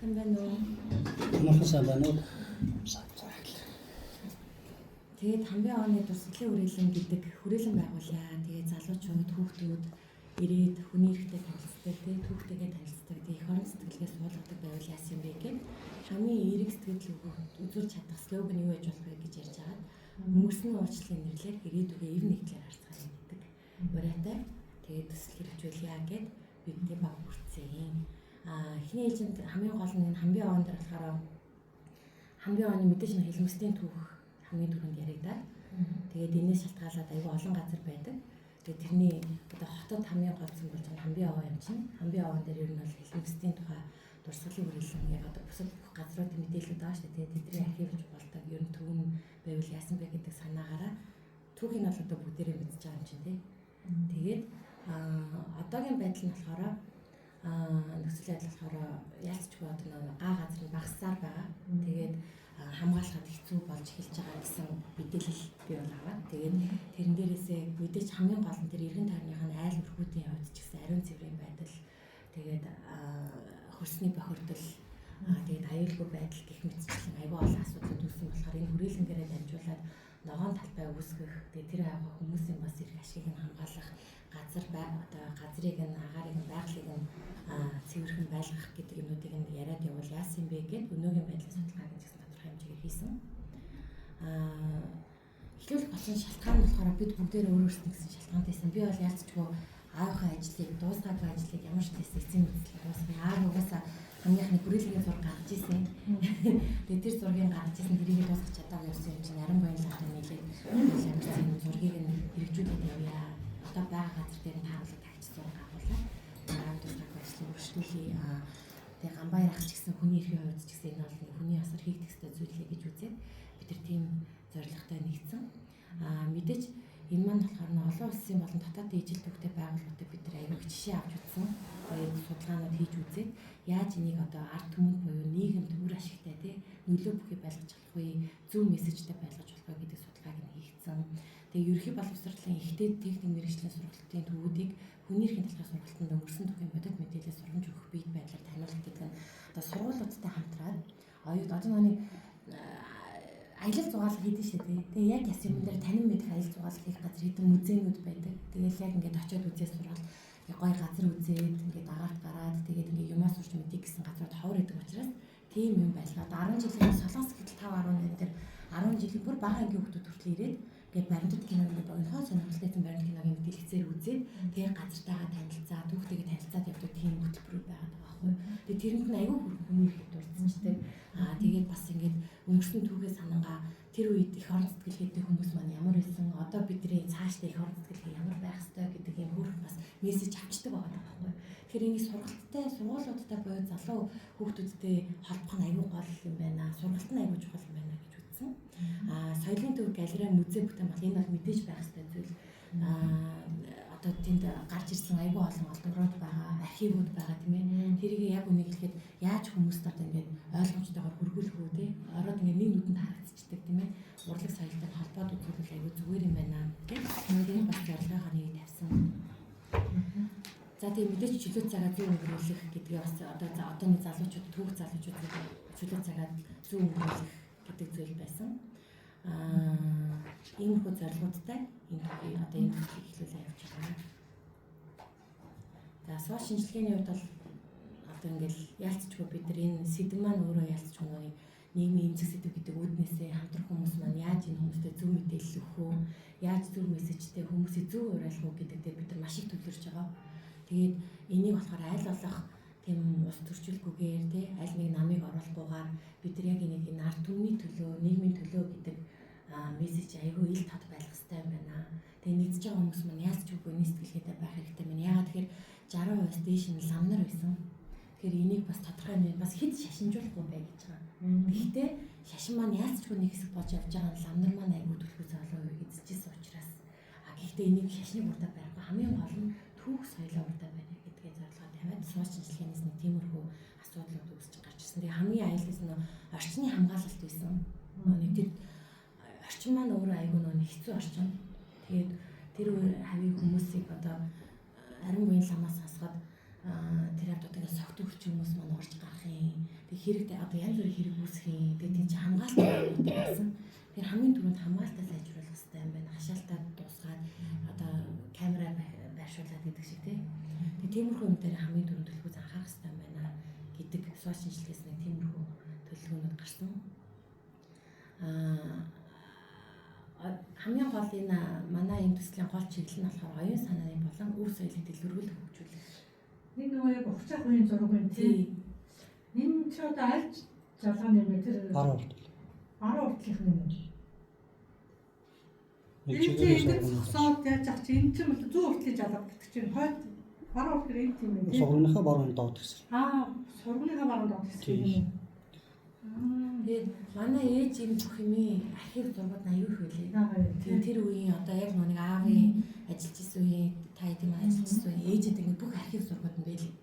Сайн байна уу? Махсан байна уу? Тэгээд хамгийн оны тусгалын хүрээлэн гэдэг хүрээлэн байгуулъя. Тэгээд залуучууд, хүүхдүүд ирээд хүний эрхтэй танилцдаг, тэгээд түүхтэйгээ танилцдаг, тэгээд эх орон сэтгэлгээ суулгадаг байвал яасан бэ гэхэд хамгийн эерэг сэтгэл үзүүлж чадах слоган юу гэж болох вэ гэж ярьж байгаа. Өнгөрсөн уучлалын нэрлэлээр ирээдүгээ ив нэгтлэр харцгаана гэдэг. Ураатай тэгээд төсөл хэрэгжүүлъя гэд бидний баг хүртсэн. Эхний ээлжинд хамгийн гол нь хамгийн онд болохоор хамгийн оны мэдээж нэг хэлмэслийн түүх хамгийн түрүүнд яригадаад тэгээд энэс шалтгаалаад аюул олон газар байдаг. Тэгээд тэрний одоо хотод хамгийн голцсон болж байгаа хамгийн овоо юм чинь. Хамгийн овоон дээр ер нь бол хэлмэслийн тухай дурсгалын хүрээлэн яг одоо бусад газруудын мэдээлэлүүд байгаа шүү дээ. Тэгээд тэдний архивж болдог ер нь төвн байвал яасан бэ гэдэг санаагаараа түүхийг нь бол одоо бүгдээрээ мэдчихэж байгаа юм чинь тий. Тэгээд одоогийн байдал нь болохоор нөхцөл байдал болохоор яалтчгүй одоо нэг га газар нь багассаар байгаа. Тэгээд хамгаалахад хэцүү болж эхэлж байгаа гэсэн мэдээлэл би бол аваад тэгээд тэрэн дээрээсээ мэдээж хамгийн гол нь тэр эргэн тойрныхын айл өрхүүдийн явц ч гэсэн ариун цэврийн байдал тэгээд хөрсний бохирдол тэгээд аюулгүй байдал гэх мэтчлэн аюул олон асуудлууд үүссэн болохоор энэ хүрээлэнгээрээ дамжуулаад ногоон талбай үүсгэх тэгээд тэр авах хүмүүсийн бас эрх ашигыг нь хамгаалах газар одоо газрыг нь агаарыг нь байгалыг нь цэвэрхэн байлгах гэдэг юмнуудыг нь яриад явуул яасан бэ гэд өнөөгийн байдлын судалгааг нь гэсэн тодорхой хэмжээгээр хийсэн. Эхлүүлэх болсон шалтгаан нь болохоор бид бүгдээр өөрөөсөө гэсэн шалтгаантайсан. Би бол яалтчгүй аавынхаа ажлыг дуусгаагүй ажлыг ямар ч тест эцсийн мэдээлэл дуусгах. Аав угаасаа хамгийн их хүрээлэнгийн зураг гаргаж ирсэн. Тэгээд тэр зургийг гаргаж ирсэн тэрийг дуусгах чадаагүй явсан юм чинь наран баялаатай нийлээд ялгсан зургийг нь хэрэгжүүлээд явъя. Одоо байгаа газар дээр нь харуулж тавьчих зураг авуулаа. Аав дуусгах ажлыг өргөжлүүлье. Тэгээ гамбайр ах ч гэсэн хүний эрхийн хувьд ч гэсэн энэ бол хүний асар хийх төстэй зүйлээ гэж үзээд бид нар тийм зорилготой нэгдсэн. Мэдээж энэ маань болохоор нь олон улсын болон дотоодын ижил төвтэй байгууллагуудад бид нар аягүй жишээ авч үзсэн. Тэгээд судалгаанууд хийж үзээд яаж энийг одоо ард түмэнд буюу нийгэмд үр ашигтай тий нөлөө бүхий байлгаж болох вэ? Зөв мессежтэй байлгаж болох вэ гэдэг судалгааг нь хийгдсэн. Тэгээ ерөнхий боловсролын ихтэй техник мэргэжлийн сургалтын төвүүдийг хүний эрхийн талхай сургалтанд өнгөрсөн түүхийн бодит мэдээлэл сургамж өгөх бие байдлаар таниулах гэдэг нь одоо сургуулиудтай хамтраад одоо нэг аялал зугаалга хийдэж шүү дээ. Тэгээ яг яс юм дээр танин мэдэх аялал зугаалга хийх газар хэдэн музейнүүд байдаг. Тэгээл яг ингээд очиод үзээс сураад гоё газар үзээд ингээд агаарт гараад тэгээд ингээд юмас сурч мэдээ гэсэн газрууд ховор идэг учраас тийм юм байлаа. Одоо 10 жилийн Солонгос гэтэл 5-10 дээр 10 жилийн бүр бага ангийн хүмүүс хүртэл ирээд ингээд баримтат киноны богинохоо сонирхолтой баримт киногийн мэдээлэлээр үзээд тэгээд газартайгаа танилцаа, түүхтэйгээ танилцаад явдаг тийм хөтөлбөр байгаад байгаа байхгүй. Тэгээд тэрэнд нь аягүй хүний их дурдсанчдаг. Тэгээд бас ингээд өнгөрсөн түүхээ санангаа тэр үед эх орон сэтгэлгээтэй хүмүүс маань ямар байсан, одоо бидний цаашдаа эх орон сэтгэлгээ ямар байх ёстой гэдэг юм хөрх бас мессеж авчдаг байгаа байхгүй. Тэгэхээр энийг сургалттай, сургуулиудтай буюу залуу хүүхдүүдтэй холбох нь аягүй гол юм байна. Сургалт нь аягүй чухал юм байна гэж үзсэн. Соёлын төв галерей музей бүтээн бол энэ бол мэдээж байх ёстой зүйл. Одоо тэнд гарч ирсэн аягүй олон олдврууд байгаа, архивууд байгаа тийм ээ. Тэрийг яг үнийг хэлэхэд яаж хүмүүст одоо ингээд ойлгомжтойгоор хөргүүлэх үү те. Ороод ингээд нэг нүдэнд харагдчихдаг тийм ээ. Урлаг соёлтой холбоод үзүүлэх аягүй зүгээр юм байна тийм. Тэрийг бас зорилгоо нэг тавьсан. За тийм мэдээж чөлөө цагаа зөв өнгөрүүлэх гэдгээ бас одооны залуучууд түүх залуучууд чөлөө цагаа зөв өнгөрүүлэх гэдэг зүйл байсан. Иймэрхүү зорилгоудтай энэ түүхийг одоо энэ түүхийг эхлүүлээ явж байгаа. За сошиал шинжилгээний хувьд бол одоо ингээл яалтчгүй бид нар энэ сэдв маань өөрөө яалтчгүй нэг нийгмийн эмзэг сэдв гэдэг үүднээсээ хамтрах хүмүүс маань яаж энэ хүмүүстэй зөв мэдээлэл өгөх үү, яаж зөв мессежтэй хүмүүсийг зөв уриалгах уу гэдэг дээр бид нар маш их төлөвлөж байгаа. Тэгээд энийг болохоор аль болох тийм ус төрчилгүйгээр тий аль нэг намыг оруулахгүйгээр бид нар яг энийг энэ ард түмний төлөө, нийгмийн төлөө гэдэг мессеж аягүй ил тод байх хэрэгтэй юм байна. Тэгээ нэгдэж байгаа хүмүүс маань яаж ч үгүй сэтгэлгээтэй байх хэрэгтэй юм. Яагаад тэгэхээр 60% дээш нь ламнар байсан. Тэгэхээр энийг бас тодорхой хэмжээнд бас хэд шашинжуулахгүй бай гэж байгаа. Гэхдээ шашин маань яаж ч нэг хэсэг болж явж байгаа нь ламнар маань аягүй төлхөө зоолоо эзэжсэн учраас. Гэхдээ энийг шашныг урдаа барихгүй хамгийн гол нь түүх соёлоо урдаа барих гэдгээ зорилгоо тавиад сошиал шинжилгээнээс нэг тиймэрхүү асуудлууд үүсэж гарч ирсэн. Тэгээ хамгийн аюултай нь орчны хамгаалалт байсан. Нэг тэр орчин маань өөрөө аягүй нэг хэцүү орчин. Тэгээд тэр хавийн хүмүүсийг одоо харин буян ламаас хасгаад тэр хавьд одоо ингэ согт өгч хүмүүс маань орж гарах юм. Тэг хэрэгтэй одоо янз бүрийн хэрэг үүсэх юм. Тэгээд тийм ч хамгаалалт байсан. Тэгэхээр хамгийн түрүүнд хамгаалтаа сайжруулах хэрэгтэй юм байна. Хашаалтаа дуусгаад одоо камера байршуулад гэдэг шиг тийм. Тэгээд тиймэрхүү юм дээр хамгийн түрүүнд төлөвлөгөө анхаарах хэрэгтэй юм байна гэдэг сошиал шинжилгээс нэг тиймэрхүү төлөвлөгөөнүүд гарсан. Хамгийн гол энэ манай энэ төслийн гол чиглэл нь болохоор оюун санааны болон өв соёлын дэлгэрүүлэлт хөгжүүлэх. Энэ нөгөө яг угчаах үеийн зураг байна тийм. Энэ ч одоо аль жалгааны юм тэр 10 хүртэл. 10 хүртэлх юм. Нэг Энэ чиглэлээр чинь сосоод яаж ах чи энэ чинь 100 хүртлийн жалга гэдэг чинь хойд 10 хүртэл энэ тийм юм. Сургуулийнхаа баруун доод гэсэн. Сургуулийнхаа баруун доод гэсэн юм. Тэгээд манай ээж энэ бүх юмыг архив зургууд нь аюул хөлээ. Тэгээд тэр үеийн одоо яг нэг аавын ажиллаж исэн үеийн та хэдийн ажиллаж исэн үеийн ээжэд ингэ бүх архив зургууд нь байлээ.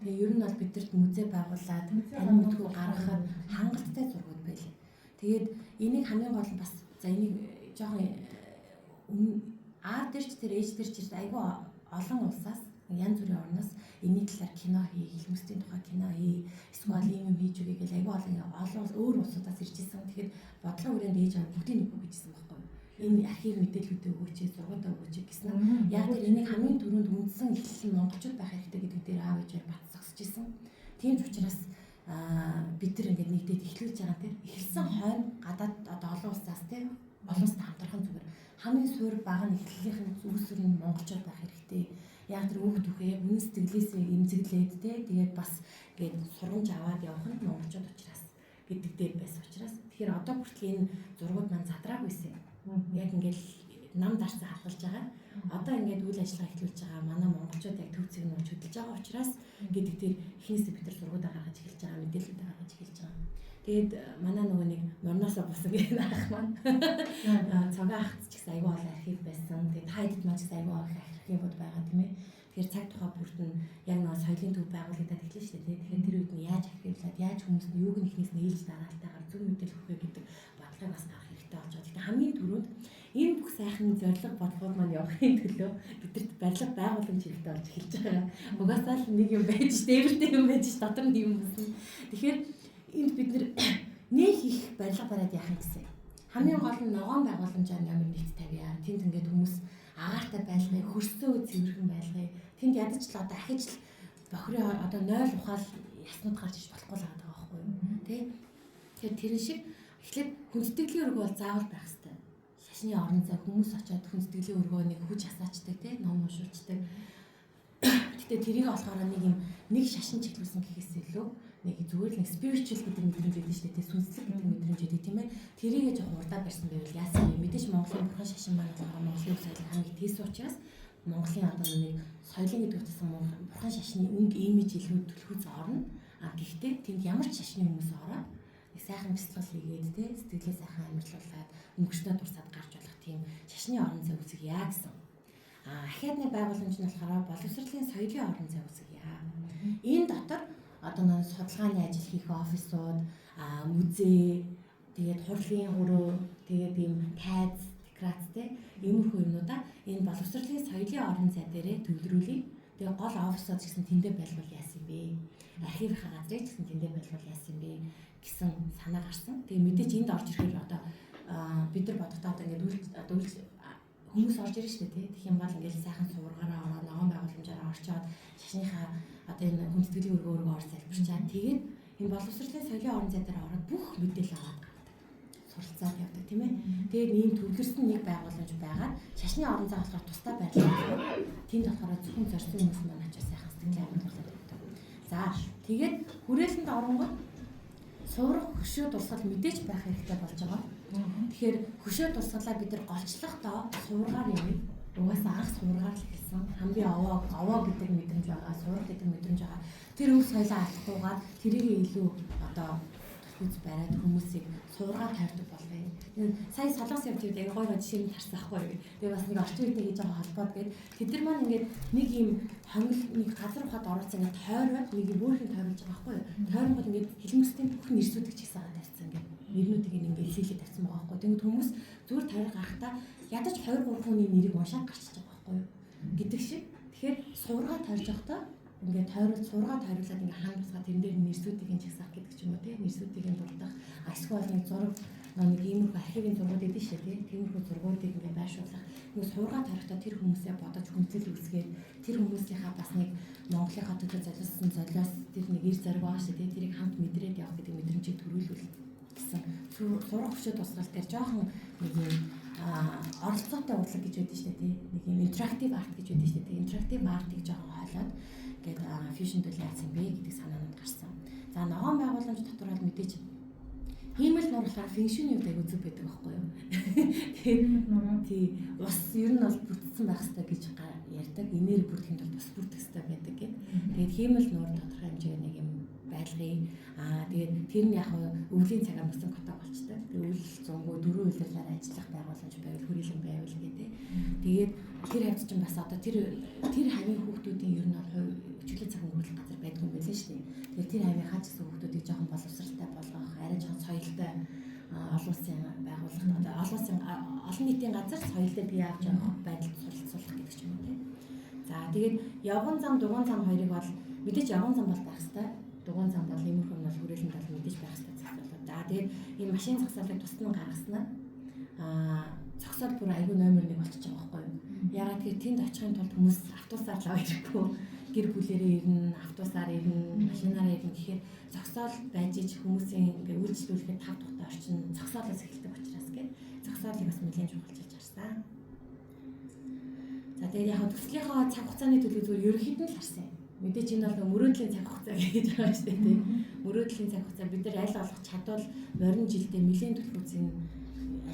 Тэгээд ер нь бол бидэрт музей байгуулад тань мэдгүй гаргахад хангалттай зургууд байлээ. Тэгээд энийг хамгийн гол нь бас за энийг жоохон дээр ч тэр ээж дээр ч айгүй олон улсаас янз бүрийн орноос энэний талаар кино хий, хэлмэстийн тухай кино хий, эсвэл ийм юм хийж өгье гэж айгүй олон өөр улсуудаас ирж исэн. Тэгэхээр бодлого хүрээнд ээж аваа бүгдийг нэг гэжсэн байхгүй юу? Энэ архив мэдээллүүдээ өгөөч, зургуудаа өгөөч гэсэн нь яг тэр энийг хамгийн түрүүнд үндсэн эхлэл нь монголчууд байх хэрэгтэй гэдэг дээр аав ээжээр батсагсаж исэн. Тийм ч учраас бид нар ингээд нэгдээд эхлүүлж байгаа тэр эхэлсэн хойно гадаад одоо олон улсаас тийм олон улстай хамтрахын зүгээр хамгийн суур бага нь эхлэлийнх нь үүсвэр нь монголчууд байх хэрэгтэй. Яг тэр үг түүхээ үнэн сэтгэлээсээ эмзэглээд тэгээд бас гээд сургамж аваад явах нь монголчууд учраас гэдэг дээр байсан учраас тэгэхээр одоо хүртэл энэ зургууд маань задраагүйсэн. Яг ингээд нам дарсан хатгалж байгаа. Одоо ингээд үйл ажиллагаа эхлүүлж байгаа манай монголчууд яг төв цэг нь хөдөлж байгаа учраас гэдэг дээр эхнээсээ бид нар зургуудаа гаргаж эхэлж байгаа, мэдээлэлүүдээ гаргаж эхэлж байгаа. Тэгээд манай нөгөө нэг морноосоо бусан гэх ах маань цагаан ахт ч гэсэн аюул олон архив байсан. Тэгээд хайдд маань ч гэсэн аюул олон архивууд байгаа тийм ээ. Тэгэхээр цаг тухай бүрд нь яг нэг соёлын төв байгуулагдаад эхэлж штэ тийм. Тэгэхээр тэр үед нь яаж архивлаад, яаж хүмүүс нь юуг нь эхнээс нь ээлж дараалтайгаар зөв мэдээлэл өгөх гэдэг бодлогыг бас гаргах хэрэгтэй болж байгаа. Тэгэхээр хамгийн түрүүнд энэ бүх сайхан зорилго бодлогууд маань явахын төлөө бидэрт барилга байгууламж хэрэгтэй болж эхэлж байгаа. Угаасаа л нэг юм байж, дээвэртэй юм байж, дотор нь юм байна. Тэгэхээр энд бид нэг их барилга бариад яах юм гэсэн. Хамгийн гол нь ногоон байгууламжаар ямар нийт тавья. Тэнд ингээд хүмүүс агаартай байлгыг, хөрсөө цэвэрхэн байлгыг. Тэнд ядаж л одоо ахиж л бохрын одоо 0 ухаал яснууд гарч иж болохгүй л байгаа байхгүй юу. Тэ? Тэгэхээр тэр шиг эхлээд хүндэтгэлийн өргөө бол заавал байх хэрэгтэй. Шашны орон зай хүмүүс очиод хүндэтгэлийн өргөө нэг хүч асаачдаг тий, ном уншуулцдаг. Гэтэ тэрийг болохоор нэг шашин чиглүүлсэн гэхээс илүү нэг зүгээр л нэг spiritual гэдэг мэдрэмж байдаг шүү дээ. Сүнслэг гэдэг мэдрэмж байдаг тийм ээ. Тэрийгээ жоохон урдаа барьсан байвал яасан юм. Мэдээж Монголын бурхан шашин маань болохоор Монголын соёлын хамгийн тийс учраас Монголын одоо нэг соёлын гэдэг утгасан бурхан шашны өнгө имиж илүү төлхөөс орно. Гэхдээ тэнд ямар ч шашны хүмүүс ороод нэг сайхан бяцлал хийгээд тий сэтгэлээ сайхан амьдлуулад өнгөчнөө дурсаад гарч болох тийм шашны орон зай үүсгье гэсэн. Ахиадны байгууламж нь болохоор боловсролын соёлын орон зай үүсгье. Энэ дотор одоо нэг судалгааны ажил хийх офисууд, музей, тэгээд хурлын хөрөө, тэгээд ийм тайз, декорац иймэрхүү юмнуудаа энэ боловсролын соёлын орон зай дээрээ төвлөрүүлээ. Тэгээд гол офисууд ч гэсэн тэндээ байлгуул яасан юм бэ? Архивынхаа газрыг ч гэсэн тэндээ байлгуул яасан юм бэ гэсэн санаа гарсан. Тэгээд мэдээч энд орж ирэхээр одоо бид нар бодохдоо одоо ингээд хүмүүс орж ирж штэ тий. Тэгэх юм бол ингээд сайхан суургаараа ороод ногоон байгууламжаараа орчоод шашныхаа одоо энэ хүндэтгэлийн өргөөрөө орж залбирчаад тэгээд энэ боловсролын соёлын орон зай дээр ороод бүх мэдээлэл аваад гардаг. Суралцаад явдаг тийм ээ. Тэгээд ийм төвлөрсөн нэг байгууламж байгаа. Шашны орон зай болохоор тусдаа байлаа. Тэнд болохоор зөвхөн зорьсон хүмүүс маань очиж сайхан сэтгэлээ амьдлуулад байдаг. За тэгээд хүрээлэнд оронгод суурах хөшөө дурсгал мэдээж байх хэрэгтэй болж байгаа. Тэгэхээр хөшөө дурсгалаа бид нар голчлохдоо суургаар юм. Угаасаа анх суургаар л хэлсэн. Хамгийн овоо гэдэг мэдрэмж байгаа, суурах гэдэг мэдрэмж байгаа. Тэр өв соёлоо алдахгүйгээр тэрийг илүү одоо төлхөц бариад хүмүүсийг суургаар тавьдаг болгоё. Сая солонгос явж байгаа яг гоё жишээ нь харсан ахгүй юу. Тэгээ бас нэг орчин үетэй хийж байгаа холбоод гээд тэд нар маань ингээд нэг юм хонил нэг газар ухаад оролцсон ингээд тойроод нэг бөөрхөн тойруулж байгаа ахгүй юу. Тойронгод ингээд хэлмэстийн бүх нэрсүүдийг чийсэн байгаа тавьсан ингээд нэрнүүдийг ингээд илүүлээд тавьсан байгаа ахгүй юу. Тэгвэл хүмүүс зүгээр тойрог гарахтаа ядаж 2 3 хүний нэрийг уншаад гарчиж байгаа байхгүй юу гэдэг шиг. Тэгэхээр суургаа тойрж явахдаа ингээд сургаад тойруулаад ингээд хаан тусгаад тэрэн дээр нэрсүүдийг нь чагсах гэдэг ч юм уу тий. Нэрсүүдийг нь дурдах. Эсвэл нэг зураг нэг иймэрхүү архивын зургууд эдэн шээ тий. Тиймэрхүү зургуудыг ингээд байршуулах. Нэг сургаад тойрохдоо тэр хүмүүсээ бодож хүндээл үүсгээд тэр хүмүүсийнхаа бас нэг Монголынхаа төлөө золиосон золиос тэр нэг ир зориг байгаа шүү тий. Тэрийг хамт мэдрээд явах гэдэг мэдрэмжийг төрүүлүүл гэсэн. Сурах хөшөө тусгал дээр жоохон нэг юм оролцоотой урлаг гэж байдаг шүү дээ. Нэг юм интерактив арт гэж байдаг шүү дээ. Интерактив артыг жоохон хойлоод ингээд фьюжн төлөө яасан бэ гэдэг санаанд гарсан. За ногоон байгууламж дотор бол мэдээж хиймэл нуур болохоор фэнкшний үед аягүй зүг байдаг байхгүй юу? Тэгэхээр нураа тий ус ер нь бол бүтцсэн байх хэрэгтэй гэж ярьдаг. Энерги бүрдэхинд бол бас бүрдэх хэрэгтэй байдаг гэх. Тэгээд хиймэл нуур тодорхой хэмжээгээр нэг юм байлгыг тэгээд тэр нь яг өвлийн цагаар мөсөн котог болчтой. Тэгээд үйл зөнгөө дөрвөн үйлдэлээр ажиллах байгууламж байвал хүрээлэн байвал гэдэг. Тэгээд тэр хавьд чинь бас одоо тэр хавийн хүүхдүүдийн ер нь бол хичээлээ цаг өнгөрүүлэх газар байдаг юм байлээ шүү дээ. Тэгээд тэр хавийн хаач гэсэн хүүхдүүдийг жоохон боловсралтай болгох, арай жоохон соёлтой олон улсын байгууллагт одоо олон улсын олон нийтийн газар соёлтой бий авч явах байдалд суралцуулах гэдэг ч юм уу тийм. За тэгээд явган зам, дугуйн зам хоёрыг бол мэдээж явган зам бол байх хэрэгтэй. Дугуйн зам бол иймэрхүү нь бол хүрээлэнд бол мэдээж байх хэрэгтэй зохицуулаад. За тэгээд энэ машин зогсоолыг тусдан гаргаснаа зогсоод бүр аягүй номер 1 болчихж байгаа байхгүй юу? Ягаад гэвэл тэнд очихын тулд хүмүүс автобусаар л авах хэрэггүй. Гэр бүлэрээ ирнэ, автобусаар ирнэ, машинаараа ирнэ гэхээр зогсоол байж ич хүмүүсийн ингээ үйлчлүүлэхэд тав тухтай орчин зогсоолоос эхэлдэг учраас гээд зогсоолыг бас нэлээд чухалчилж харсан. За тэгээд яг төслийнхөө цаг хугацааны төлөв зүгээр ерөнхийдөө л харсан. Мэдээж энэ бол мөрөөдлийн цаг хугацаа гэж байгаа шүү дээ тийм. Мөрөөдлийн цаг хугацаа бид нар аль болох чадвал морин жилдээ нэлийн төлөвлөсөн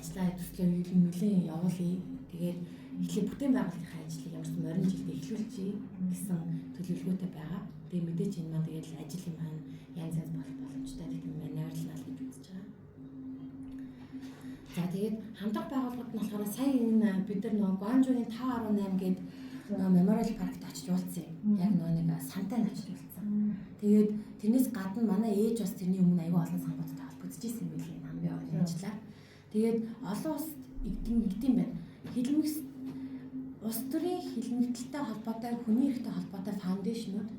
ажлаа төслөө нэлийн явуулъя. Тэгээд эхлээ бүтээн байгуулалтын ажлыг ямар ч морин жилдээ эхлүүлчихье гэсэн төлөвлөгөөтэй байгаа. Тэгээд мэдээж энэ маань тэгээд ажил юм хаана янз янз болох боломжтой гэх юм найрлал гэж үзэж байгаа. За тэгээд хамтрах байгууллагууд нь болохоор сая энэ бид нар Гуанчжоугийн 5.18 гээд Memorial Park-т очиж уулзсан. Яг нэг сантай очиж уулзсан. Тэгээд тэрнээс гадна манай ээж бас тэрний өмнө аягүй олон сангуудтай холбогдож ирсэн юм билээ намын ажиллаа. Тэгээд олон улс игдэм байна. Хилмигс улс төрийн хилмигтэлтэй холбоотой хүний эрхтэй холбоотой фаундейшнууд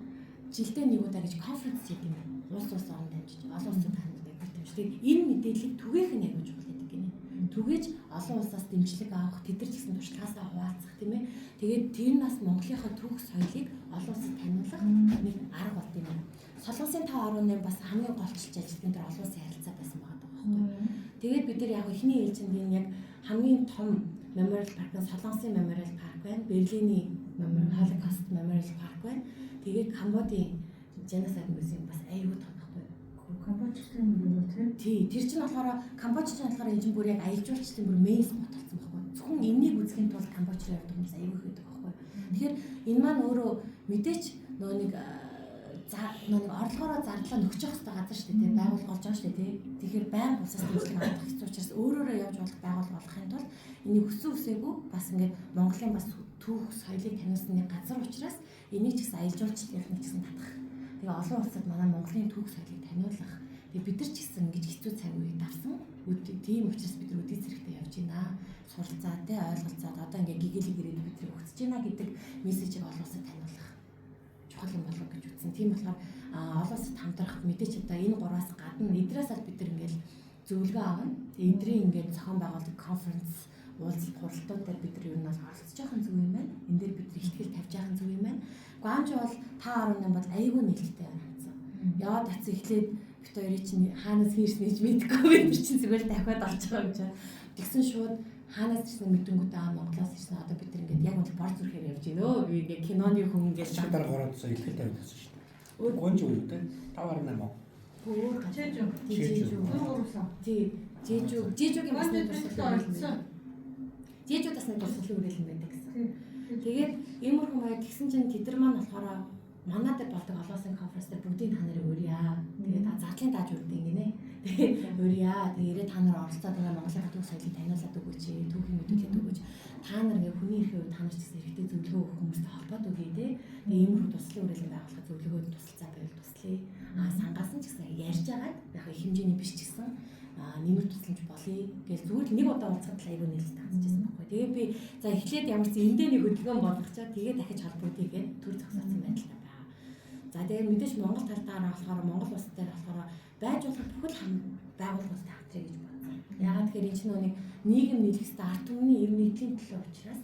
жилдээ нэг удаа гэж конференц хийдэг юм байна. Улс орон дамжиж олон улсад ханддаг гэж. Тэгээд энэ мэдээллийг түгээх нь аягүй чухал гэдэг гинэ. Түгээж олон улсаас дэмжлэг авах, тэд нар ч гэсэн туршлагаасаа хуваалцах тийм ээ. Тэгээд тэр нас Монголынхаа түүх соёлыг олон улсад таниулах нэг арга болт юм байна. Солонгосын 5.8 бас хамгийн голчилж ажилладаг дээр олон улсын харилцаа байсан байгаа байхгүй юу. Тэгээд бид нар яг эхний ээлжинд яг хамгийн том Memorial Park нь Солонгосын Memorial Park байна. Берлиний Holocaust Memorial Park байна. Тэгээд Камбодийн Genocide Museum бас аюул том байхгүй юу. Камбодчдын юм уу тий. Тэр чинь болохоор Камбодчдын болохоор энэ чинь бүр яг аялал жуулчлалын бүр мейн спот болсон байхгүй юу. Зөвхөн энэнийг үзэхийн тулд Камбодч руу явдаг хүмүүс аюул их байдаг байхгүй юу. Тэгэхээр энэ маань өөрөө мэдээч нөгөө нэг орлогоороо зардлаа нөгчих хэвээр газар шүү дээ. Байгуулга болж байгаа шүү дээ. Тэгэхээр байнга улсаас дэмжлэг авах хэвээр учраас өөрөөрөө явж болох байгуулга болохын тулд энийг өссөн үсээгүй бас ингээд Монголын бас түүх соёлыг таниулсан нэг газар учраас энийг ч гэсэн аялал жуулчлалын ч гэсэн татах. Тэгээ олон улсад манай Монголын түүх соёлыг таниулах. Тэгээ бид нар ч гэсэн ингэж хэцүү цаг үед давсан. Тийм учраас бид нар үдийн зэрэгтэй явж байна. Суралцаа тий ойлголцоод одоо ингээд гэгээлэг ирээд бид нар өгсөж байна гэдэг мессежийг олон улсад таниулах чухал юм болов гэж үзсэн. Тийм болохоор олон улсад хамтрах мэдээч одоо энэ гураас гадна эдрээс аль бид нар ингээд зөвлөгөө авна. Тэгээ эдрийн ингээд зохион байгуулалт конференц уулзалт хуралдууд дээр бид нар ер нь бол оролцож байгаа зүг юм байна. Энд дээр бид нар ихтгэл тавьж байгаа зүг юм байна. Гуанчжоу бол 5.8 бол аюулгүй нээлттэй харагдсан. Яваад атсан эхлээд бит хоёрыг чинь хаанаас хийрсэн гэж мэдэхгүй бид чинь зүгээр дахиад орж байгаа гэж. Тэгсэн шууд хаанаас ирсэн мэдэнгүүтээ Монголоос ирсэн одоо бид нар ингээд яг бол бор зүрхээр явж байна өө би ингээд киноны хүн ингээд дараа гараадсан ихтэй тавьсан шүү дээ. Гуанчжоу юу те 5.8. Өөр Жэжүү. Тий. Жэжүүгийн бас нэг туршлага. Жэжүү бас нэг туршлага үргэлэн байдаг гэсэн. Тэгээд иймэрхүү маяг тэгсэн чинь тэд нар маань болохоор манайд болдог олон улсын конференц дээр бүгдийг та нарыг урьяа. Тэгээд зардлын тааж үрдэ ингэнэ. Тэгээд урьяа. Тэгээд ирээ та нар оролцоод ингээ Монголын түүх соёлыг таниулаад өгөөч. Түүхийн мэдүүлээд өгөөч. Та нар ингээ хүний эрхээ та нар ч гэсэн хэрэгтэй зөвлөгөө өгөх хүмүүстэй холбоод өгье те. Тэгээд иймэрхүү туслалын үргэлэн байгуулах зөвлөгөөд тусалцаа байвал туслая. Сангаас нь ч гэсэн ярьж байгаа. Яг их хэмжээний биш ч гэсэн нэмэр тусламж болъё гэж зүгээр нэг удаа уулзахад л аягүй нээлт таацчихсан байхгүй. Тэгээд би за эхлээд ямар ч эндээ нэг хөдөлгөөн болгочоо тэгээд дахиж холбогдъё гэж төр зогсоосон байдалтай байгаа. За тэгээд мэдээж Монгол талдаараа болохоор Монгол улс дээр болохоор байж болох бүхэл байгууллагуудтай хамтрая гэж бодсон. Ягаад тэгэхээр энэ чинь нэг нийгэм нийлэхстэй ард түмний ер нийтлийн төлөө учраас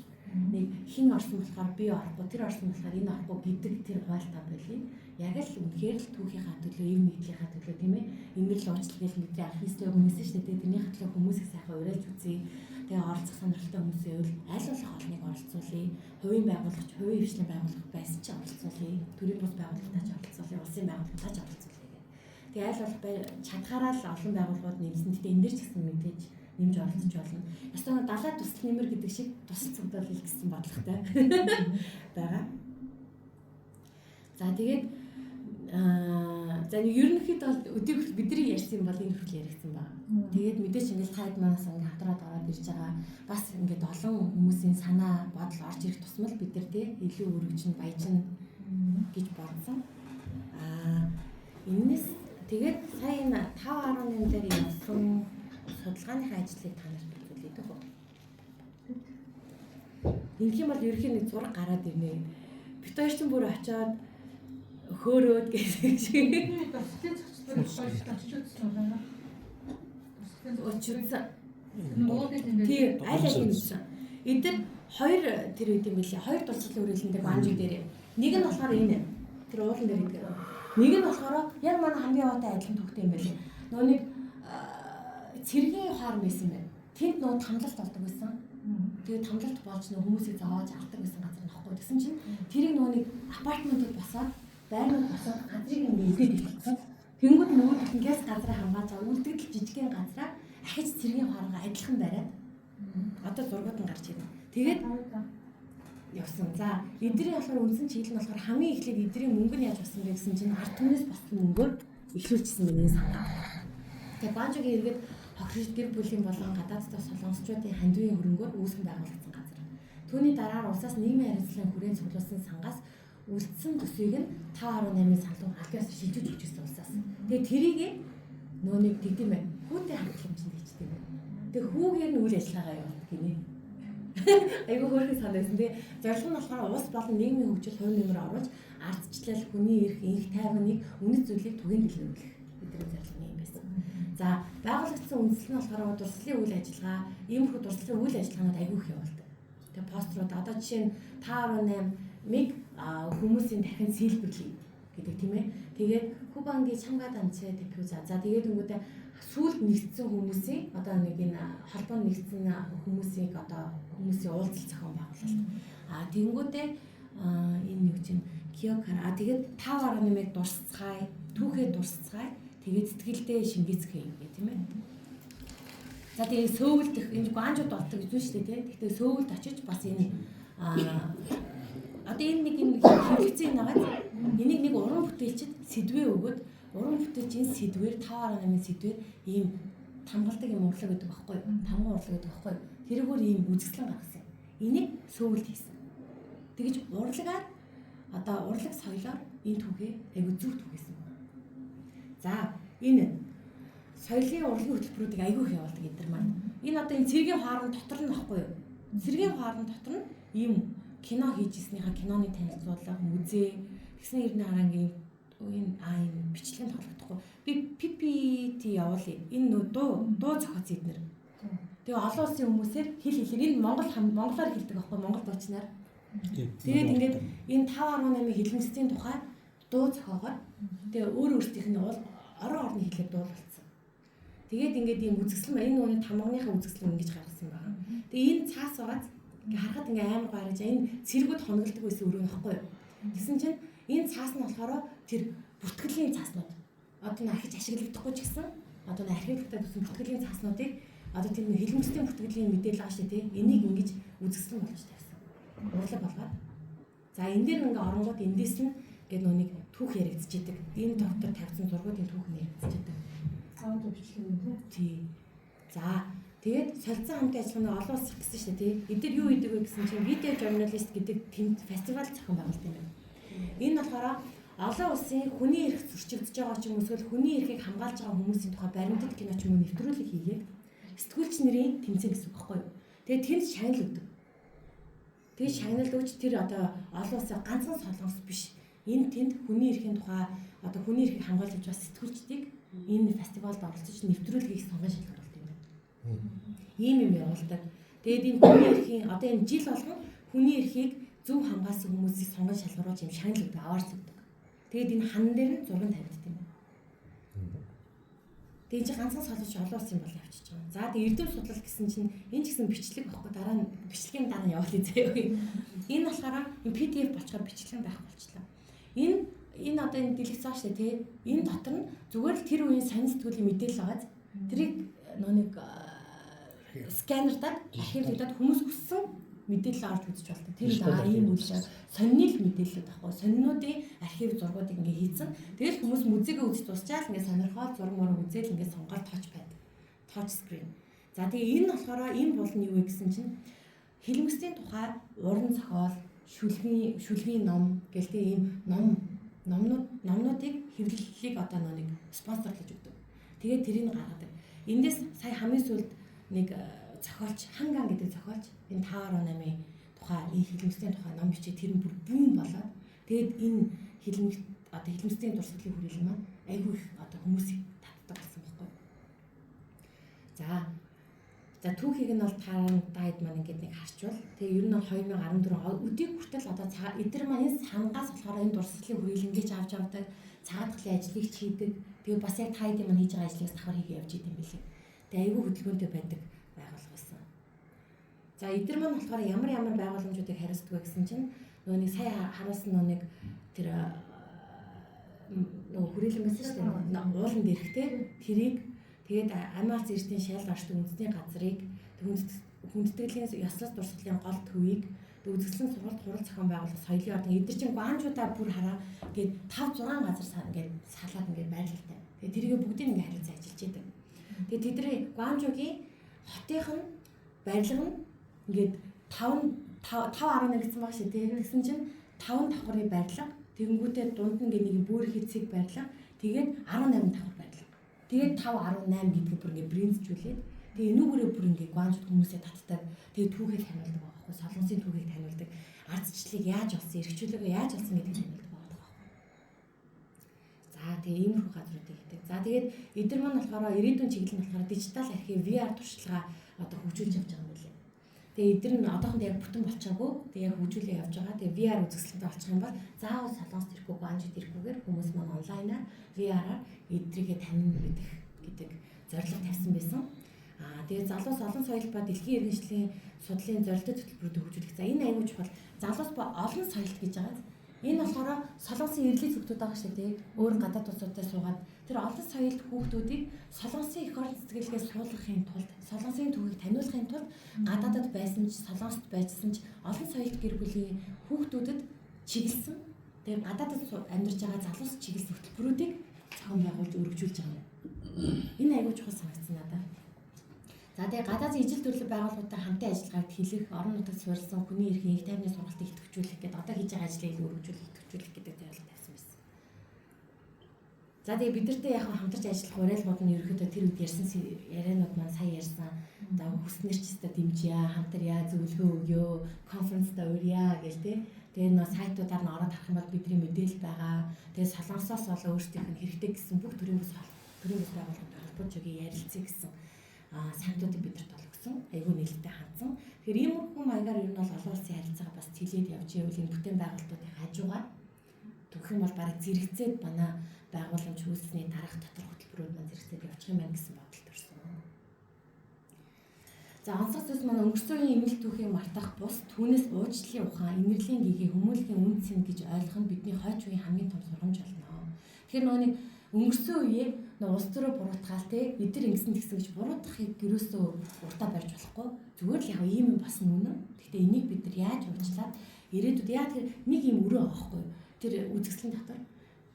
нэг хин орсон болохоор би орохгүй, тэр орсон болохоор энэ орохгүй гэдэг тэр хуйлтаа болий. Яг л үнэхээр л түүхийнхаа төлөө, ер нийтлийнхаа төлөө тийм ээ. Ингээл уучлал бидний архивистийн хүмүүс шүү дээ. Тэрний хатлаа хүмүүсийг сайхан уриалж үзье. Тэгээ оролцох сонирхолтой хүмүүсээ аль болох олныг оролцуулъя. Хувийн байгууллагч, хувийн хвшлийн байгууллага байсан ч оролцуулъя. Төрийн бус байгууллагатаа ч оролцуулъя, улсын байгууллагатаа ч оролцуулъя гэх. Тэгээ аль болох чадхаараа л олон байгууллагууд нэмсэн. Гэхдээ энэ дээр ч гэсэн мэдээж нэмж оролцож болно. Ястаа далай тусал нэмэр гэдэг шиг тусал цогцол гэсэн бодлоготой байгаа. За тэгээд за ерөнхийдөө өдөрт бидний ярьсан бол энэ хүртэл яригдсан байна. Тэгээд мэдээж ингээд таад манаас ингээд хамтраад ороод ирж байгаа бас ингээд олон хүмүүсийн санаа бодол орж ирэх тусмал бид нар тий илүү өргөжин баяжин гэж бодсон. Энэс тэгээд сая энэ 5.8 дээр явсан судалгааныхаа ажлыг та нарт үзүүлээд өгөө. Ингэх юм бол ерөнхийн нэг зураг гараад ирнэ. Бид хоёр ч бүр очиод хөөрөөд гэсэн шиг. Төслийн зохицлыг очиж үзсэн байна. Очиж нуудаг юм байна. Тийм, аль аль юмсан. Эдгээр хоёр тэр үед юм билээ. Хоёр дурсгалын үрэлэндээ банжиг дээр. Нэг нь болохоор энэ. Тэр уулан дээр гэдэг. Нэг нь болохоор яг манай хамгийн яваатай адилхан түүхтэй юм байлээ. Нөгөө нэг цэргийн хаар байсан байна. Тэнд нөө тамлалт болдог байсан. Тэгээд тамлалт болж нөө хүмүүсийг зовоож авдаг байсан газар нөхгүй. Тэгсэн чинь тэрийг нөө нэг апартментууд босоод байрнууд босоод газрыг ингээд илгээдэг. Тэнгүүд нөгөө ингээс газраа хамгаалж байгаа үлдэгдэл жижигхэн газраа ахиж цэргийн хаарга адилхан бариад одоо зургууд нь гарч ирнэ. Тэгээд явсан. За эдний болохоор үндсэн чиглэл нь болохоор хамгийн эхлээд эдний мөнгө нь яаж басан бэ гэсэн чинь ард түмнээс боссон мөнгөөр эхлүүлчихсэн миний санаа. Тэгээд банжигийн иргэд хохирч гэр бүлийн болон гадаадтай солонгосчуудын хандивын хөрөнгөөр үүсгэн байгуулагдсан газар. Түүний дараагаар улсаас нийгмийн харилцааны хүрээнд цуглуулсан сангаас үлдсэн төсвийг нь 5.8-ын салуу албаас шилжүүлж өгчсэн улсаас. Тэгээд тэрийг нөө нэг тэгдэм бай. Хүүтэй хамтлагчд хийжтэй бай. Тэгээд хүүгээр нь үйл ажиллагаа явуулдаг гинэ. Айгуу хөөрхөн санагдсан тий. Зорилго нь болохоор улс болон нийгмийн хөгжил хувь нэмэр оруулж ардчлал, хүний эрх, энх тайвныг үнэт зүйлийг түгээн дэлгэрүүлэх бидний зорилго юм байсан. За байгуулагдсан үндэслэл нь болохоор дурслалын үйл ажиллагаа, иймэрхүү дурслалын үйл ажиллагаанууд айгүйх явуулдаг. Тэгээд пострууд одоо жишээ нь 5.8-ыг хүмүүсийн дахин сэлбэрлэе гэдэг тийм ээ. Тэгээд Кубангийн чамгаа данцээ тэпүүза. За тэгээд өнгөдөө сүүлд нэгдсэн хүмүүсийн одоо нэг энэ холбоонд нэгдсэн хүмүүсийг одоо хүмүүсийн уулзалт зохион байгуулалт. Тэнгүүдээ энэ нэг чинь Киокара. Тэгээд 5.8-ыг дурсцгаая, түүхээ дурсцгаая. Тэгээд сэтгэлдээ шингээцгээе гэх тийм ээ. За тэгээд сөөвлдөх энэ гуанжууд болдог гэж шүү дээ тийм. Гэхдээ сөөвлд очиж бас энэ одоо энэ нэг юм хэрэгцээ нагаад энийг нэг уран бүтээлчд сэдвээ өгөөд уран бүтээлч энэ сэдвээр 5.8-ын сэдвээр ийм тамгалдаг юм урлаг гэдэг багхгүй юу? Тамган урлаг гэдэг багхгүй юу? Тэрүүгээр ийм үзэсгэлэн гаргасан. Энийг сөөвлд хийсэн. Тэгэж урлагаар одоо урлаг соёлоор энэ түүхээ айгу зүг түгээсэн байна. За энэ соёлын урлагийн хөтөлбөрүүдийг айгу их явуулдаг эдгээр маань. Энэ одоо энэ цэргийн хооронд дотор нь багхгүй юу? Цэргийн хооронд дотор нь ийм кино хийжсэнийхаа киноны танилцуулга, музей, тэгсэн хэрний харангийн энэ бичлэгэнд тоглохдохгүй. Би PPT явуулъя. Энэ нөө дуу зохиоц эднэр. Тэгээ олон улсын хүмүүсээр хэл хэлээр энэ монголоор хэлдэг байхгүй монгол дуучнаар. Тэгээд ингээд энэ 5.8-ын хэлнэцийн тухай дуу зохиогоор тэгээ өөртөөх нь орон орны хэлээр дуулсан. Тэгээд ингээд ийм үзэсгэлэн энэ нүуний тамганыхаа үзэсгэлэн ингэж гаргасан байна. Тэгээ энэ цаас байгаа ингээ харахад ингээ амар гараж энэ цэргүүд хоногддог байсан өрөө нөхгүй юу. Тэгсэн чинь энэ цаас нь болохоор тэр бүртгэлийн цааснууд. Одоо н архиж ашиглагдахгүй ч гэсэн одоо н архивлагтай гэсэн бүртгэлийн цааснуудыг одоо тэр хэлмэцлийн бүртгэлийн мэдээлэл байгаа шүү тий. Энийг ингэж үзэсгэлэн болгож тавьсан. Урлаг болгоод. За энэ дээр ингээ оронгууд эндээс нь ингээ нүуник түүх яригдчихэдэг. Энэ доктор тавьсан зургуудын түүх нь яригдчихэдэг. Аудио бичлэг тий. За тэгээд солилцсон хамтын ажиллагааны олон улс гэсэн шүү дээ тий. Эдгээр юу хийдэг вэ гэсэн чинь видео журналист гэдэг тэнд фестивал зохион байгуулалт юм байна. Энэ болохоор олон улсын хүний эрх зөрчигдөж байгаа ч юм уу эсвэл хүний эрхийг хамгаалж байгаа хүмүүсийн тухай баримтат кино ч юм уу нэвтрүүлэг хийгээд сэтгүүлч нарын тэмцээн гэсэн үг байхгүй юу. Тэгээд тэнд шагнал өгдөг. Тэгээд шагнал өгч тэр одоо олон улсын ганцхан солонгос биш энэ тэнд хүний эрхийн тухай одоо хүний эрхийг хамгаалж байгаа сэтгүүлчдийг энэ фестивалд оролцож нэвтрүүлгийг сонгон шалгаруулдаг юм байна. Ийм юм явуулдаг. Тэгээд энэ хүний эрхийн одоо энэ жил болгон хүний эрхийг зөв хамгаалсан хүмүүсийг сонгон шалгаруулж юм шагналдаг, аваарцдаг. Тэгээд энэ хан дээр нь зураг тавьдаг юм байна. Тэгээд чи ганцхан солоч олон улсын бол явчихж байгаа. За тэгээд эрдэм судлал гэсэн чинь энэ ч гэсэн бичлэг багхгүй дараа нь бичлэгийн дараа нь явуулъя заяа. Энэ болохоор энэ PDF болчоор бичлэг байх болчлаа. Энэ одоо энэ дэлгэцэн шүү дээ тий. Энэ дотор нь зүгээр л тэр үеийн сонин сэтгүүлийн мэдээлэл байгааз тэрийг нэг сканердаад архивлагдаад хүмүүс хүссэн мэдээлэл авч үзэж болдог. Тэр ийм үйл сонины л мэдээлэлүүд байхгүй. Сонинуудын архив зургуудыг ингээ хийцэн. Тэгэл хүмүүс музейгээ үзэж дуусчаал ингээ сонирхоод зураг мөрөг үзэл ингээ сонгоод точ байдаг. Touch screen. За тэгээ энэ болохоор энэ бол нь юу вэ гэсэн чинь хэлмэсийн тухай уран зохиол, шүлгийн ном гэлтэй ийм номнуудыг хэвлэлийг одоо нэг спонсорлож өгдөг. Тэгээд тэрийг гаргадаг. Эндээс сая хамгийн сүүлд нэг зохиолч Ханган гэдэг зохиолч энэ 5.8-ийн тухай энэ хэлмэсийн тухай ном бичиж тэр нь бүр бүүн болоод тэгээд энэ хэлмэсийн дурсгалын хүрээлэн маань айгүй их одоо хүмүүсийг татдаг болсон байхгүй. За түүхийг нь бол таад маань ингээд нэг харчвал тэгээ ер нь бол 2014 өдийг хүртэл одоо эдгээр маань энэ хангаас болохоор энэ дурсгалын хүрээлэн ингэж авч авдаг цагаат талын ажлыг хийдэг. Тэгээ бас яг таад маань хийж байгаа ажлыг давхар хийгээ явж идэм билээ. Тэгээ айгүй хөдөлгөөнтэй байдаг байгууллага байсан. За эдгээр маань болохоор ямар байгууламжуудыг хариуцдаг вэ гэсэн чинь нөгөө нэг сая харуулсан нэг тэр нөгөө хүрээлэн байсан шүү дээ. Ууланд эрэхтэй тэрийг тэгээд Амиалц эрдэнэ шал оршдог үндэсний газрыг хүндэтгэлийн ёслол дурсгалын гол төвийг үзэсгэлэн сургалт хурал зохион байгуулах соёлын ордон эдгээр чинь гуанчуудаа бүр хараа гээд 5-6 газар ингээд салаад ингээд байрлалтай. Тэгээд тэрийг бүгдийг ингээд харилцан ажиллаж идэг. Тэгээд тэдний гуанчуугийн хотынх нь барилга нь ингээд 5.1 гэсэн баг шүү дээ. Тэгсэн чинь 5 давхрын барилга тэгэнгүүтээ дунд нь нэг бөөр хэцэг барилга тэгээд 18 давхар барилга. Тэгээд 5.18 гэдгийг бүр ингээд бренджүүлээд тэгээ энүүгээрээ бүр ингээд гуанчууд хүмүүсээ татдаг. Тэгээд түүхийг таниулдаг байхгүй. Солонгосын түүхийг таниулдаг. Ардчлалыг яаж олсон, эрхчлөлөө яаж олсон гэдгийг таниулдаг байгаа байхгүй. За тэгээ иймэрхүү газруудыг хийдэг. За тэгээд эдгээр маань болохоор ирээдүйн чиглэл нь болохоор дижитал архив VR туршилгаа одоо хөгжүүлж явж байгаа юм билээ. Тэгээ эдгээр нь одоохондоо яг бүтэн болчоогүй. Тэгээ яг хөгжүүлээ явж байгаа. Тэгээ VR үзэсгэлэнтэй болчих юм бол заавал солонгост ирэхгүй, гуанчууд ирэхгүйгээр хүмүүс маань онлайнаар VR-аар эдрийгээ танин гэдэг зорилго тавьсан байсан. Тэгээд залуус олон соёл ба дэлхийн иргэншлийн судлалын зорилттой хөтөлбөрөд хөгжүүлэх. За энэ аюул чухал. Залуус ба олон соёлт гэж байгаа. Энэ болохоор солонгосын иргэлийн зүгтүүд байгаа шүү дээ. Өөр гадаад улсуудтай суугаад тэр олон соёлт хүүхдүүдийг солонгосын эх орон цэцгэлгээс суулгахын тулд, солонгосын түүхийг таниулахын тулд гадаадд байсан ч, солонгост байсан ч олон соёлт гэр бүлийн хүүхдүүдэд чиглэсэн. Тэгээд гадаадд амьдарч байгаа залуус чиглэсэн хөтөлбөрүүдийг зохион байгуулж өргөжүүлж байгаа юм. Энэ аюул чухал санагдсан надад. За тэгээ гадаадын ижил төрлөг байгууллагуудтай хамтын ажиллагааг хэлэх, орон нутагт суурилсан хүний эрхийн их тайвны сургалтыг идэвхжүүлэх гэдэг одоо хийж байгаа ажлыг өргөжүүлэх, идэвхжүүлэх гэдэг зорилго тавьсан байсан. За тэгээ бид нартай яг хамтарч ажиллах уриалгууд нь ерөөхдөө тэр үед ярьсан ярианууд маань сая ярьсан. За хүснэр ч өстө дэмжье, хамтарья, зөвлөгөө өгье, конференцтай урья гэл тээ. Тэгээ нөө сайтуудаар нь ороод харах юм бол бидний мэдээлэл байгаа. Тэгээ солонгосоос болоо өөрсдийнх нь хэрэгтэй гэсэн бүх төрлийн байгууллагуудтай холбож өгье, ярилцъя гэсэн сайтуудыг бидэнд олгосон. Айгүй нээлттэй хандсан. Тэгэхээр ийм хүн маягаар ер нь бол олон улсын харилцаагаа бас тэлээд явж ивэл энэ бүтээн байгуулалтуудын хажуугаар түүх юм бол бараг зэрэгцээд манай байгууламж үүсний дараах дотор хөтөлбөрүүд маань зэрэгцээд явчих юм байна гэсэн бодол төрсөн. За онцгой зүйлс манай өнгөрсөн үеийн эмэл түүхийг мартах бус түүнээс уучлалын ухаан, имэрлийн гэгээ хүмүүлгийн үн цэн гэж ойлгох нь бидний хойч үеийн хамгийн том сургамж болно. Тэгэхээр нөгөө өнгөрсөн үеийг улс төрөө буруутгаал те эдгээр ингэсэн тэгсэн гэж буруутгахыг гэрөөсөө уртаа барьж болохгүй. Зүгээр л яг ийм юм бас нүнэ. Гэхдээ энийг бид нар яаж уучлаад ирээдүйд яа тэр нэг юм өрөө авахгүй юу? Тэр үзэсгэлэн дотор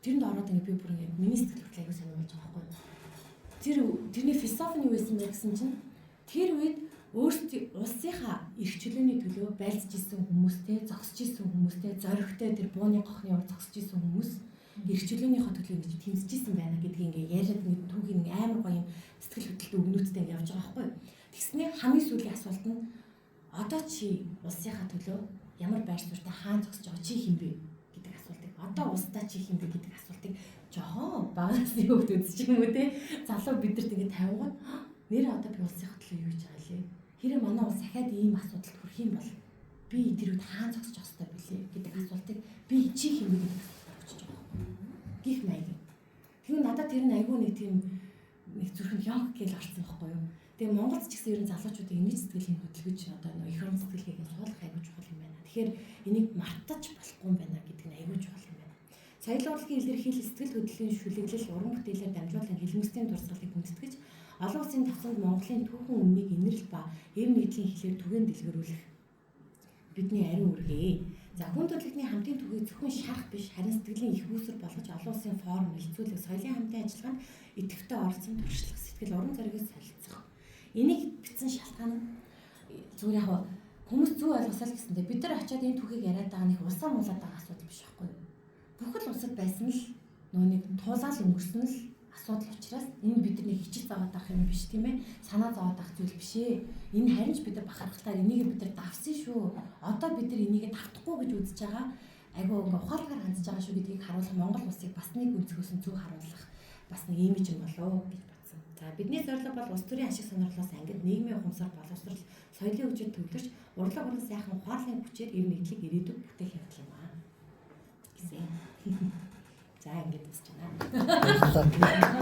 тэрэнд ороод ингэ би бүр ингэ миний сэтгэл хөдлөл аягүй сонирхож байгаа байхгүй юу? Тэрний философи нь юу байсан бэ гэсэн чинь тэр үед өөрсдийн улсынхаа эрх чөлөөний төлөө байлзж исэн хүмүүстэй, зогсож исэн хүмүүстэй, зоригтой тэр бууны гохны урд зогсож исэн хүмүүс эрх чөлөөнийхөө төлөө ингэж тэмцэжсэн байна гэдгийг ингээ яриад нэг түүхийн амар гоё юм сэтгэл хөдлөлтөй өгнүүдтэй ингээ явж байгаа байхгүй юу. Тэгснээ хамгийн сүүлийн асуулт нь одоо чи улсынхаа төлөө ямар байр суурьтай хаан зогсож байгаа чи хэм бэ гэдэг асуултыг Одоо устдаа чи хийх юм бэ гэдэг асуултыг жоохон багаас юу гэдэг үзэж юм уу те. Залуу бидэрт ингэ тавингууд нэр одоо би улсын хөтлөө юу гэж байгаа лээ. Хэрэв манай улс дахиад ийм асуудалд хүрэх юм бол би тэр үед хаан зогсож явах хэрэгтэй билээ гэдэг асуултыг би чи хийх юм бэ гэдэг асуултаар өчөж байгаа. Гих маяг. Тэгэхээр надад тэр нь айгүй нэг тийм нэг зүрхэнд ёг гэж орсон байхгүй юу. Тэгээ Монголд ч гэсэн ерөн залуучуудын имиж сэтгэлийн хөдөлгөж одоо нэг их орон сэтгэлгээг суулгах айгүй чухал юм байна. Тэгэхээр энийг мартаж болохгүй юм байна гэдэг нь айгүй чухал юм байна. Соёлын урлагийн илэрхийлэл сэтгэл хөдлөлийн шүлэглэл уран бүтээлээр дамжуулан хэлмэстэй дурсгалыг гүнзэтгэж олон улсын тавцанд Монголын түүхэн үннийг инэрл ба эв нэгдлийн хэлээр түгээн дэлгэрүүлэх бидний ариун үргээ. За хүн төрөлхтний хамтын түүхийг зөвхөн шарах биш харин сэтгэлийн их үүсвэр болгож олон улсын форум хэлцүүлэг соёлын хамтын ажиллагаанд идэвхтэй оролцсон туршлах сэтгэл уран зоригыг солилцох. Энийг бичсэн шалтгаан нь зүгээр яг хүмүүс зөв ойлгосоо л гэсэндээ бид нар очиад энэ түүхийг яриад байгаа нэг улсаа муулаад байгаа асуудал биш байхгүй юу? Бүхэл улсад байсан л нөгөө нэг туулаал өнгөрсөн л асуудал учраас энэ бидний хичээл зовоод авах юм биш тийм ээ. Санаа зовоод авах зүйл биш ээ. Энэ харин ч бид нар бахархтаар энийг бид нар давсан шүү. Одоо бид нар энийг давтахгүй гэж үзэж байгаа. Айгуу ухаалгаар хандж байгаа шүү гэдгийг харуулах Монгол улсыг бас нэг өнцгөөс нь зөв харуулах бас нэг имиж юм болоо гэж бодсон. За бидний зорилго бол улс төрийн ашиг сонирхлоос ангид нийгмийн ухамсар боловсрол соёлын хөгжид төвлөрч урлаг уран сайхан ухааллын хүчээр эв нэгдлийг ирээдүйд бүтээх явдал юм аа. Гэсэн. За ингэж үзэж байна.